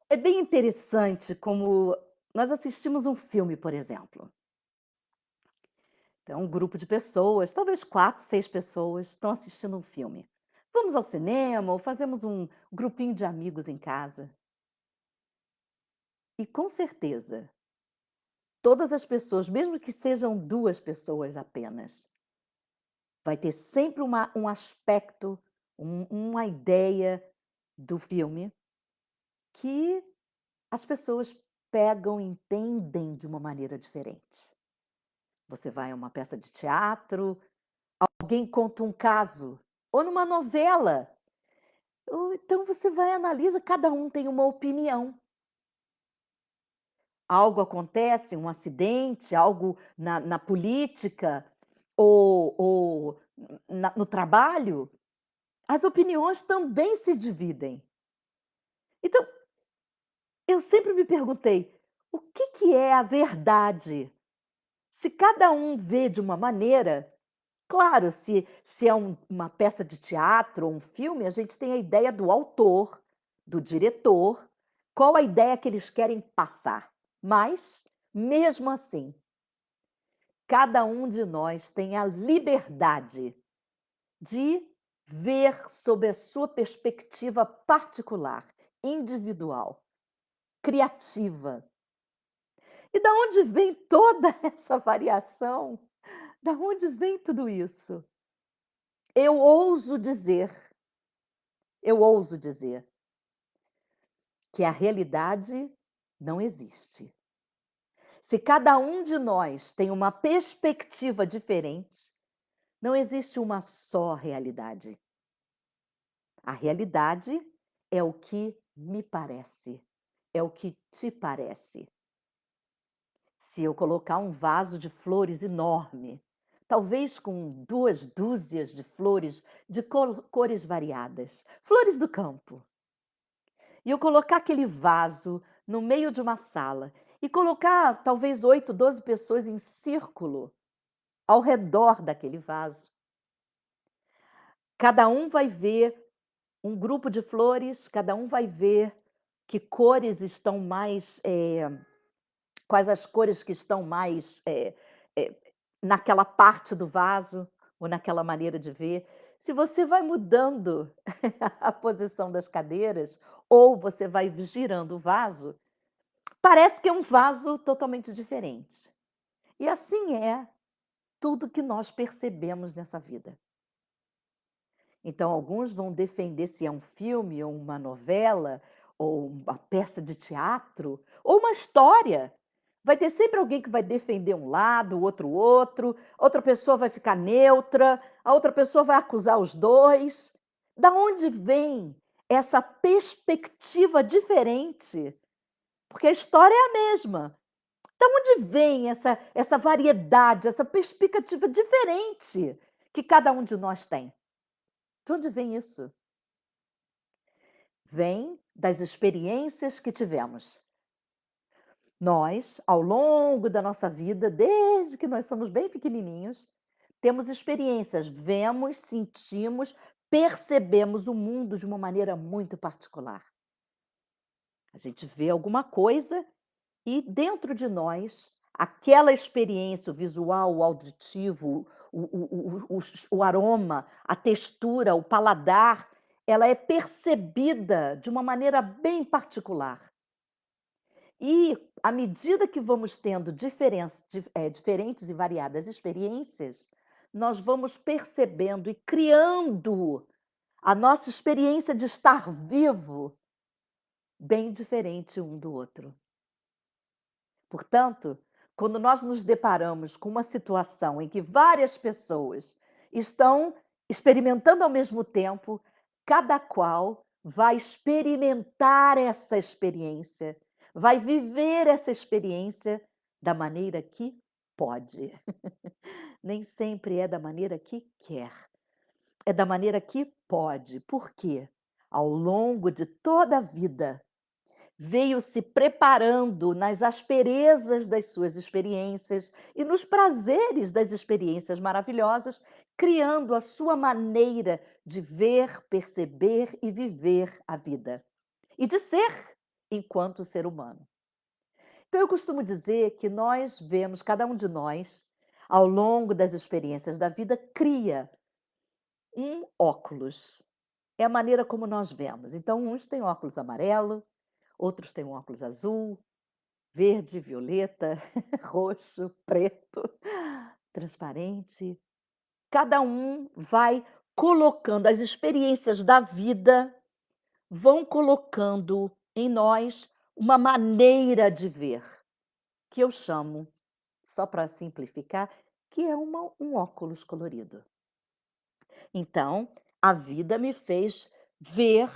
É bem interessante como nós assistimos um filme, por exemplo. Então, um grupo de pessoas, talvez 4, 6 pessoas, estão assistindo um filme. Vamos ao cinema ou fazemos um grupinho de amigos em casa. E com certeza, todas as pessoas, mesmo que sejam 2 pessoas apenas, vai ter sempre um aspecto, uma ideia do filme que as pessoas pegam e entendem de uma maneira diferente. Você vai a uma peça de teatro, alguém conta um caso, ou numa novela, ou então você vai e analisa, cada um tem uma opinião. Algo acontece, um acidente, algo na política ou no trabalho, as opiniões também se dividem. Então, eu sempre me perguntei: o que é a verdade? Se cada um vê de uma maneira. Claro, se é uma peça de teatro ou um filme, a gente tem a ideia do autor, do diretor, qual a ideia que eles querem passar. Mas, mesmo assim, cada um de nós tem a liberdade de ver sob a sua perspectiva particular, individual, criativa. E da onde vem toda essa variação? Da onde vem tudo isso? Eu ouso dizer Eu ouso dizer que a realidade não existe. Se cada um de nós tem uma perspectiva diferente, não existe uma só realidade. A realidade é o que me parece, é o que te parece. Se eu colocar um vaso de flores enorme, talvez com 2 dúzias de flores de cores variadas, flores do campo, e eu colocar aquele vaso no meio de uma sala e colocar talvez 8, 12 pessoas em círculo ao redor daquele vaso. Cada um vai ver um grupo de flores, cada um vai ver que cores estão mais, quais as cores que estão mais, eh, naquela parte do vaso ou naquela maneira de ver. Se você vai mudando a posição das cadeiras ou você vai girando o vaso, parece que é um vaso totalmente diferente. E assim é tudo que nós percebemos nessa vida. Então, alguns vão defender se é um filme, ou uma novela, ou uma peça de teatro, ou uma história. Vai ter sempre alguém que vai defender um lado, o outro, outra pessoa vai ficar neutra, a outra pessoa vai acusar os dois. Da onde vem essa perspectiva diferente? Porque a história é a mesma. Da onde vem essa variedade, essa perspectiva diferente que cada um de nós tem? De onde vem isso? Vem das experiências que tivemos. Nós, ao longo da nossa vida, desde que nós somos bem pequenininhos, temos experiências, vemos, sentimos, percebemos o mundo de uma maneira muito particular. A gente vê alguma coisa e dentro de nós, aquela experiência, o visual, o auditivo, o aroma, a textura, o paladar, ela é percebida de uma maneira bem particular. E, à medida que vamos tendo diferentes e variadas experiências, nós vamos percebendo e criando a nossa experiência de estar vivo bem diferente um do outro. Portanto, quando nós nos deparamos com uma situação em que várias pessoas estão experimentando ao mesmo tempo, cada qual vai experimentar essa experiência, vai viver essa experiência da maneira que pode. Nem sempre é da maneira que quer, é da maneira que pode. Por quê? Ao longo de toda a vida, veio se preparando nas asperezas das suas experiências e nos prazeres das experiências maravilhosas, criando a sua maneira de ver, perceber e viver a vida. E de ser. enquanto ser humano. Então eu costumo dizer que nós vemos, cada um de nós, ao longo das experiências da vida, cria um óculos. É a maneira como nós vemos. Então, uns têm óculos amarelo, outros têm um óculos azul, verde, violeta, roxo, preto, transparente. Cada um vai colocando as experiências da vida, vão colocando em nós uma maneira de ver, que eu chamo, só para simplificar, que é um óculos colorido. Então, a vida me fez ver,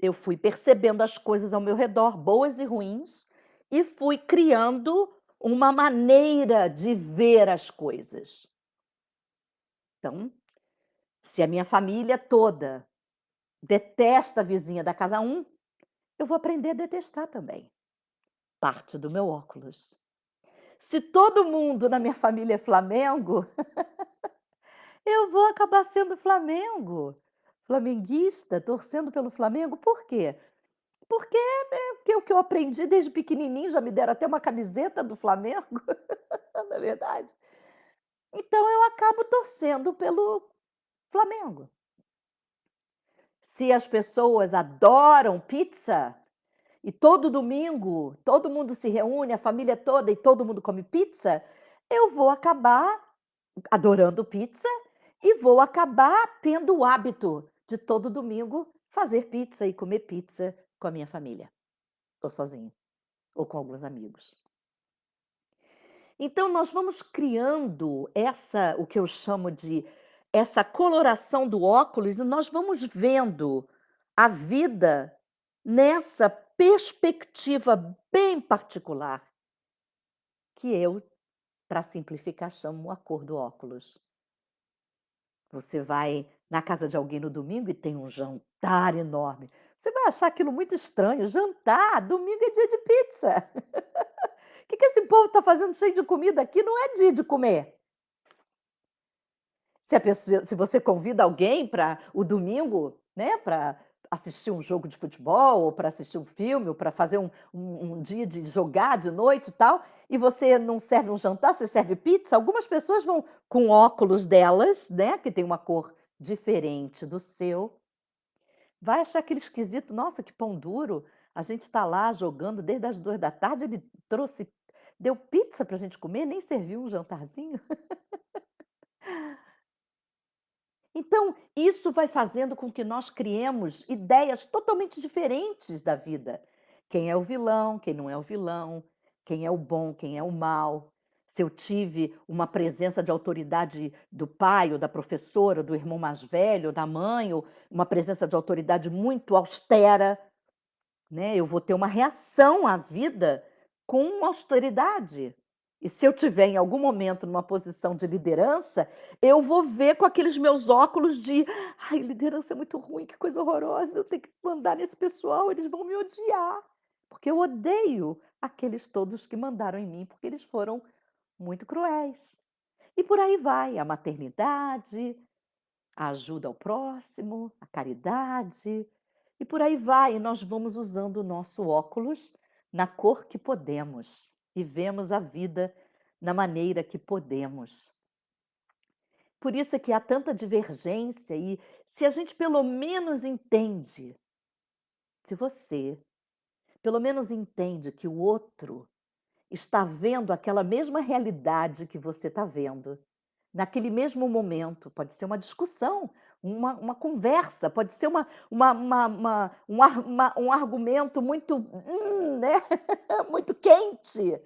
eu fui percebendo as coisas ao meu redor, boas e ruins, e fui criando uma maneira de ver as coisas. Então, se a minha família toda detesta a vizinha da casa um, eu vou aprender a detestar também. Parte do meu óculos. Se todo mundo na minha família é Flamengo, eu vou acabar sendo Flamengo. Flamenguista, torcendo pelo Flamengo. Por quê? Porque é o que eu aprendi desde pequenininho, já me deram até uma camiseta do Flamengo, não é verdade? Então eu acabo torcendo pelo Flamengo. Se as pessoas adoram pizza, e todo domingo todo mundo se reúne, a família toda, e todo mundo come pizza, eu vou acabar adorando pizza e vou acabar tendo o hábito de todo domingo fazer pizza e comer pizza com a minha família, ou sozinho, ou com alguns amigos. Então nós vamos criando essa, o que eu chamo de essa coloração do óculos, e nós vamos vendo a vida nessa perspectiva bem particular, que eu, para simplificar, chamo a cor do óculos. Você vai na casa de alguém no domingo e tem um jantar enorme. Você vai achar aquilo muito estranho. Jantar, domingo é dia de pizza. O que esse povo está fazendo cheio de comida aqui? Não é dia de comer. Se você convida alguém para o domingo, né, para assistir um jogo de futebol, ou para assistir um filme, ou para fazer um dia de jogar de noite e tal, e você não serve um jantar, você serve pizza, algumas pessoas vão com óculos delas, né, que tem uma cor diferente do seu, vai achar aquele esquisito: "Nossa, que pão duro, a gente está lá jogando desde as 2 da tarde, ele deu pizza para a gente comer, nem serviu um jantarzinho". Então, isso vai fazendo com que nós criemos ideias totalmente diferentes da vida. Quem é o vilão, quem não é o vilão, quem é o bom, quem é o mal. Se eu tive uma presença de autoridade do pai, ou da professora, do irmão mais velho, da mãe, ou uma presença de autoridade muito austera, né, eu vou ter uma reação à vida com austeridade. E se eu tiver em algum momento numa posição de liderança, eu vou ver com aqueles meus óculos de: "Ai, liderança é muito ruim, que coisa horrorosa, eu tenho que mandar nesse pessoal, eles vão me odiar", porque eu odeio aqueles todos que mandaram em mim, porque eles foram muito cruéis. E por aí vai, a maternidade, a ajuda ao próximo, a caridade, e por aí vai. E nós vamos usando o nosso óculos na cor que podemos e vemos a vida na maneira que podemos. Por isso é que há tanta divergência e se a gente pelo menos entende, se você pelo menos entende que o outro está vendo aquela mesma realidade que você está vendo. Naquele mesmo momento, pode ser uma discussão, uma conversa, pode ser um argumento muito, né, muito quente.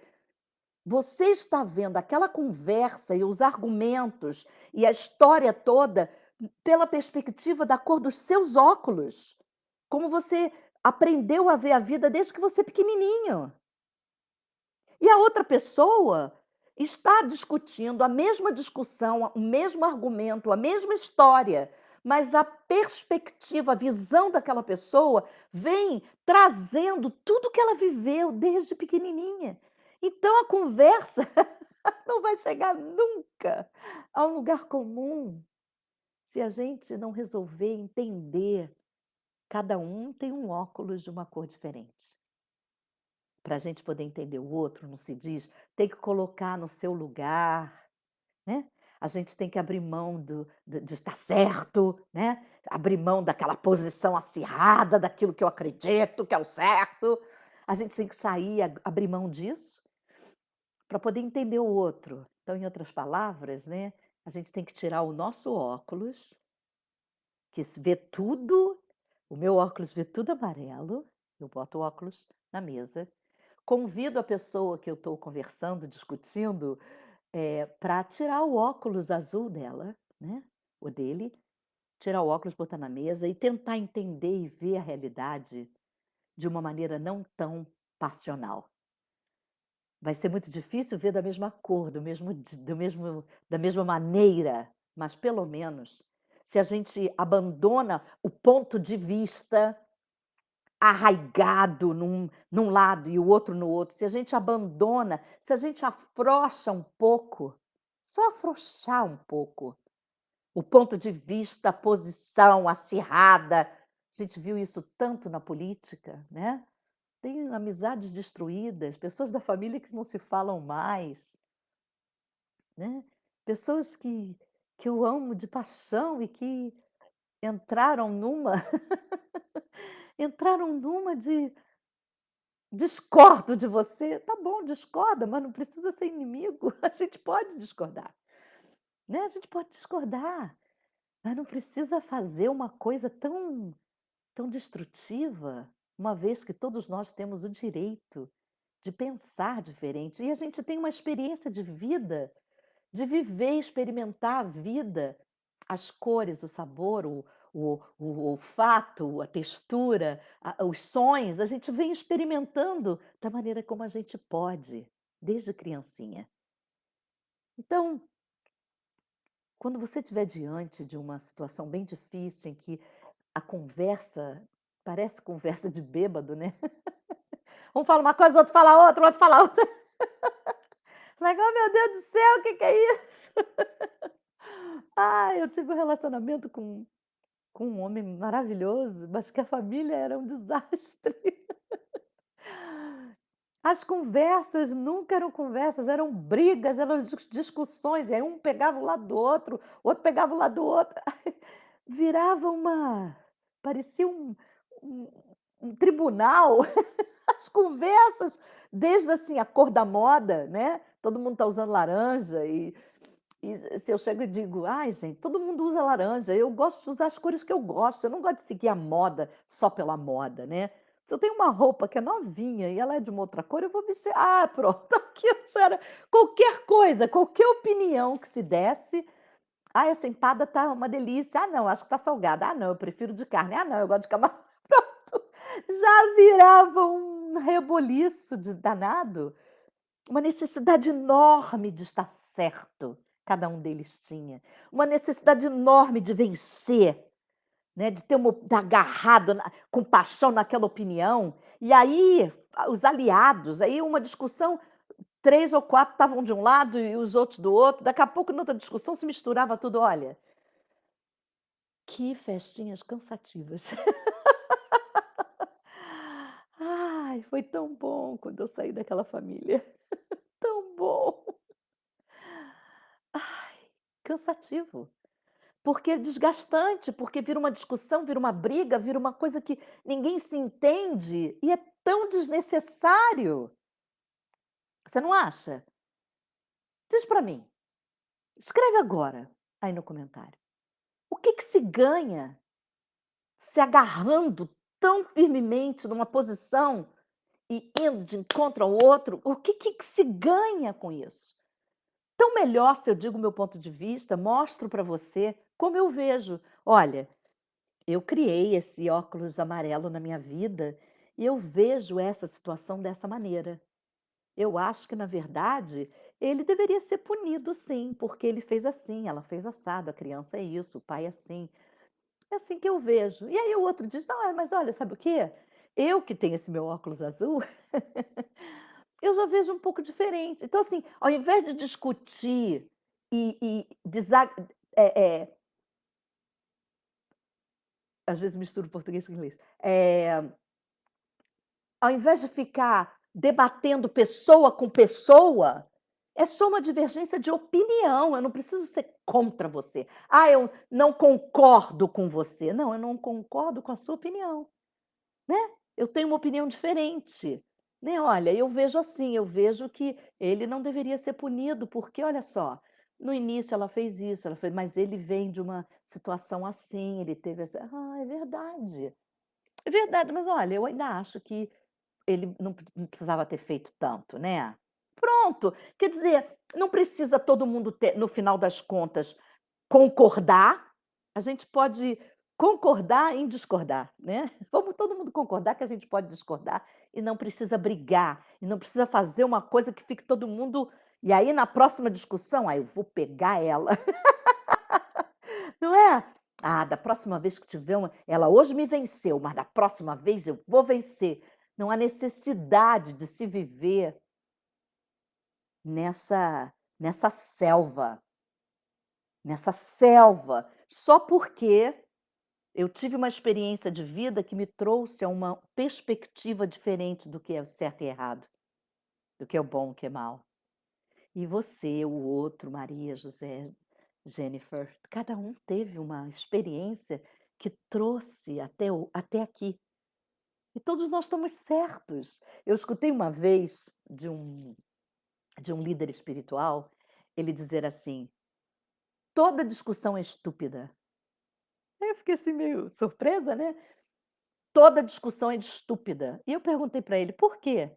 Você está vendo aquela conversa e os argumentos e a história toda pela perspectiva da cor dos seus óculos, como você aprendeu a ver a vida desde que você é pequenininho. E a outra pessoa está discutindo a mesma discussão, o mesmo argumento, a mesma história, mas a perspectiva, a visão daquela pessoa vem trazendo tudo que ela viveu desde pequenininha. Então a conversa não vai chegar nunca a um lugar comum se a gente não resolver entender Cada um tem um óculos de uma cor diferente. Para a gente poder entender o outro, não se diz, tem que colocar no seu lugar, né. A gente tem que abrir mão de estar certo, né, abrir mão daquela posição acirrada, daquilo que eu acredito que é o certo. A gente tem que sair, abrir mão disso, para poder entender o outro. Então, em outras palavras, né, a gente tem que tirar o nosso óculos, que vê tudo, o meu óculos vê tudo amarelo, eu boto o óculos na mesa, convido a pessoa que eu estou conversando, discutindo, para tirar o óculos azul dela, né, o dele, tirar o óculos, botar na mesa e tentar entender e ver a realidade de uma maneira não tão passional. Vai ser muito difícil ver da mesma cor, da mesma maneira, mas pelo menos, se a gente abandona o ponto de vista arraigado num lado e o outro no outro, se a gente abandona, se a gente afrouxa um pouco, só afrouxar um pouco, o ponto de vista, a posição acirrada, a gente viu isso tanto na política, né. Tem amizades destruídas, pessoas da família que não se falam mais, né, pessoas que eu amo de paixão e que entraram numa entraram numa de: "Discordo de você", tá bom, discorda, mas não precisa ser inimigo, a gente pode discordar, né, a gente pode discordar, mas não precisa fazer uma coisa tão destrutiva, uma vez que todos nós temos o direito de pensar diferente e a gente tem uma experiência de vida, de viver, experimentar a vida, as cores, o sabor, o olfato, a textura, os sons, a gente vem experimentando da maneira como a gente pode, desde criancinha. Então, quando você estiver diante de uma situação bem difícil em que a conversa parece conversa de bêbado, né? Um fala uma coisa, o outro fala outra, o outro fala outra. Like, oh meu Deus do céu, o que que é isso? Ah, eu tive um relacionamento com um homem maravilhoso, mas que a família era um desastre. As conversas nunca eram conversas, eram brigas, eram discussões, e aí um pegava o lado do outro, o outro pegava o lado do outro. Virava uma parecia um um tribunal, as conversas, desde, assim, a cor da moda, né, todo mundo está usando laranja e se eu chego e digo: "Ai gente, todo mundo usa laranja, eu gosto de usar as cores que eu gosto, eu não gosto de seguir a moda só pela moda, né. Se eu tenho uma roupa que é novinha e ela é de uma outra cor, eu vou vestir ah, pronto, aquilo já era qualquer coisa, qualquer opinião que se desse: "Ah, essa empada tá uma delícia. Ah, não, acho que tá salgada. Ah, não, eu prefiro de carne. Ah, não, eu gosto de camarão". Pronto, já virava um reboliço de danado. Uma necessidade enorme de estar certo, cada um deles tinha. Uma necessidade enorme de vencer, né, de ter uma de agarrado com paixão naquela opinião. E aí, os aliados, aí uma discussão, 3 ou 4 estavam de um lado e os outros do outro, daqui a pouco noutra discussão se misturava tudo. Olha, que festinhas cansativas. Ai, foi tão bom quando eu saí daquela família, tão bom. Ai, cansativo. Porque é desgastante, porque vira uma discussão, vira uma briga, vira uma coisa que ninguém se entende e é tão desnecessário. Você não acha? Diz para mim, escreve agora aí no comentário. O que que se ganha se agarrando tão firmemente numa posição e indo de encontro ao outro? O que que se ganha com isso? Tão melhor se eu digo o meu ponto de vista, mostro para você como eu vejo. Olha, eu criei esse óculos amarelo na minha vida e eu vejo essa situação dessa maneira. Eu acho que, na verdade, ele deveria ser punido sim, porque ele fez assim, ela fez assado, a criança é isso, o pai é assim. É assim que eu vejo. E aí o outro diz: "Não, mas olha, sabe o quê? Eu que tenho esse meu óculos azul, eu já vejo um pouco diferente". Então, assim, ao invés de discutir e às vezes misturo português com inglês. Ao invés de ficar debatendo pessoa com pessoa, é só uma divergência de opinião, eu não preciso ser contra você. "Ah, eu não concordo com você". Não, eu não concordo com a sua opinião, né. Eu tenho uma opinião diferente, né. "Olha, eu vejo assim, eu vejo que ele não deveria ser punido, porque olha só, no início ela fez isso, ela fez mas ele vem de uma situação assim, ele teve essa". "Ah, é verdade. É verdade, mas olha, eu ainda acho que ele não precisava ter feito tanto, né". Pronto, quer dizer, não precisa todo mundo ter no final das contas, concordar, a gente pode concordar em discordar, né. Vamos todo mundo concordar que a gente pode discordar e não precisa brigar, e não precisa fazer uma coisa que fique todo mundo e aí na próxima discussão, "Ah, eu vou pegar ela", não é? "Ah, da próxima vez que tiver uma ela hoje me venceu, mas da próxima vez eu vou vencer". Não há necessidade de se viver nessa selva, só porque eu tive uma experiência de vida que me trouxe a uma perspectiva diferente do que é o certo e errado, do que é o bom, o que é mal. E você, o outro, Maria, José, Jennifer, cada um teve uma experiência que trouxe até aqui. E todos nós estamos certos. Eu escutei uma vez de um líder espiritual, ele dizer assim: "Toda discussão é estúpida". Aí eu fiquei assim meio surpresa, né. "Toda discussão é estúpida". E eu perguntei para ele: "Por quê?".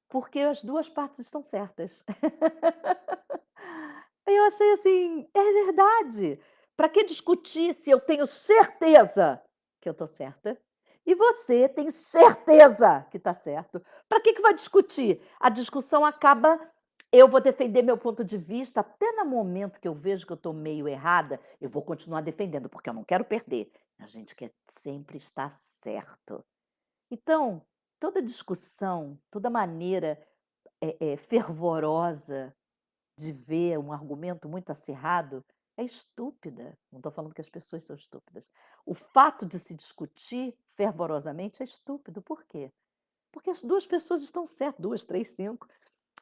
"Porque as 2 partes estão certas". Aí eu achei assim, é verdade. Para que discutir se eu tenho certeza que eu estou certa, e você tem certeza que está certo. Para que vai discutir? A discussão acaba eu vou defender meu ponto de vista, até no momento que eu vejo que eu estou meio errada, eu vou continuar defendendo, porque eu não quero perder. A gente quer sempre estar certo. Então, toda discussão, toda maneira, fervorosa de ver um argumento muito acirrado é estúpida. Não estou falando que as pessoas são estúpidas. O fato de se discutir fervorosamente é estúpido. Por quê? Porque as 2 pessoas estão certas, 2, 3, 5,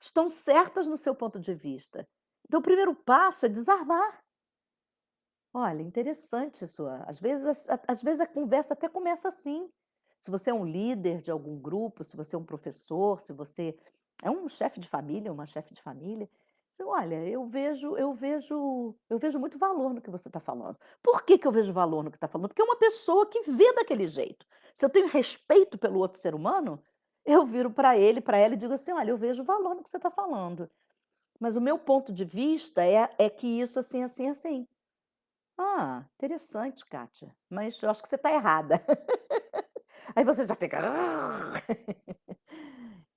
estão certas no seu ponto de vista. Então o primeiro passo é desarmar. Olha, interessante isso. Às vezes a conversa até começa assim. Se você é um líder de algum grupo, se você é um professor, se você é um chefe de família, uma chefe de família, você: "Olha, eu vejo muito valor no que você está falando". Por que que eu vejo valor no que está falando? Porque é uma pessoa que vê daquele jeito. Se eu tenho respeito pelo outro ser humano, eu viro para ele, para ela e digo assim: "Olha, eu vejo valor no que você está falando, mas o meu ponto de vista é que isso assim, assim, assim". "Ah, interessante, Kátia, mas eu acho que você está errada". Aí você já fica.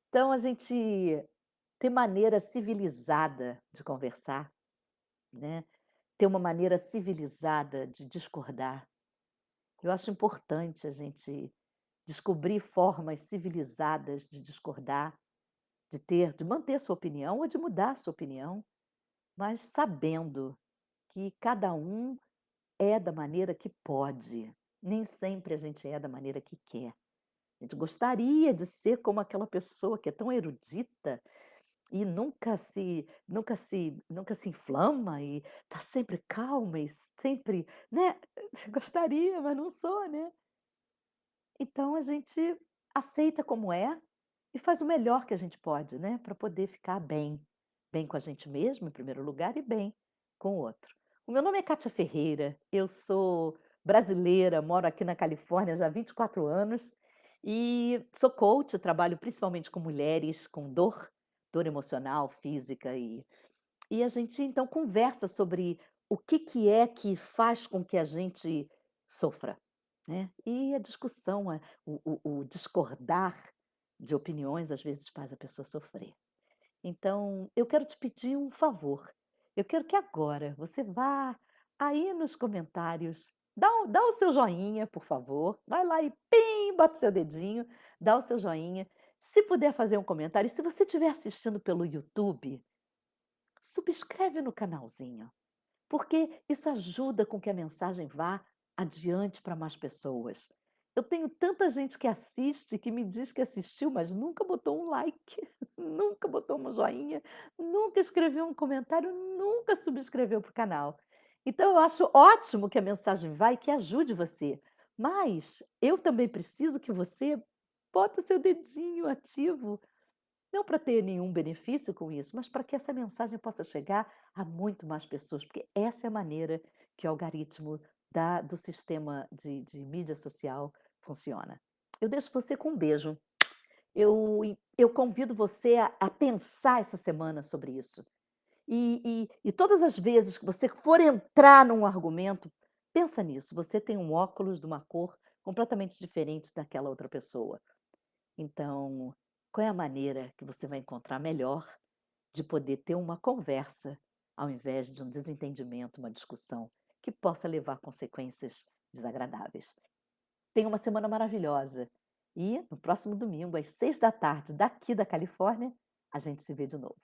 Então a gente ter maneira civilizada de conversar, né, ter uma maneira civilizada de discordar. Eu acho importante a gente descobrir formas civilizadas de discordar, de manter sua opinião ou de mudar sua opinião, mas sabendo que cada um é da maneira que pode, nem sempre a gente é da maneira que quer. A gente gostaria de ser como aquela pessoa que é tão erudita e nunca se inflama e está sempre calma e sempre, né, gostaria, mas não sou, né. Então a gente aceita como é e faz o melhor que a gente pode, né, para poder ficar bem. Bem com a gente mesmo, em primeiro lugar, e bem com o outro. O meu nome é Kátia Ferreira, eu sou brasileira, moro aqui na Califórnia já há 24 anos e sou coach, trabalho principalmente com mulheres com dor emocional, física e a gente então conversa sobre o que é que faz com que a gente sofra, né. E a discussão, o discordar de opiniões, às vezes, faz a pessoa sofrer. Então, eu quero te pedir um favor. Eu quero que agora você vá aí nos comentários, dá o seu joinha, por favor. Vai lá e pim, bota o seu dedinho, dá o seu joinha. Se puder fazer um comentário, e se você estiver assistindo pelo YouTube, subscreve no canalzinho, porque isso ajuda com que a mensagem vá adiante para mais pessoas. Eu tenho tanta gente que assiste, que me diz que assistiu, mas nunca botou um like, nunca botou um joinha, nunca escreveu um comentário, nunca subscreveu para o canal. Então eu acho ótimo que a mensagem vai, que ajude você, mas eu também preciso que você bota o seu dedinho ativo, não para ter nenhum benefício com isso, mas para que essa mensagem possa chegar a muito mais pessoas, porque essa é a maneira que o algoritmo do sistema de mídia social funciona. Eu deixo você com um beijo. Eu convido você a pensar essa semana sobre isso. E todas as vezes que você for entrar num argumento, pensa nisso. Você tem um óculos de uma cor completamente diferente daquela outra pessoa. Então, qual é a maneira que você vai encontrar melhor de poder ter uma conversa, ao invés de um desentendimento, uma discussão que possa levar a consequências desagradáveis? Tenha uma semana maravilhosa e no próximo domingo, às 6 da tarde, daqui da Califórnia, a gente se vê de novo.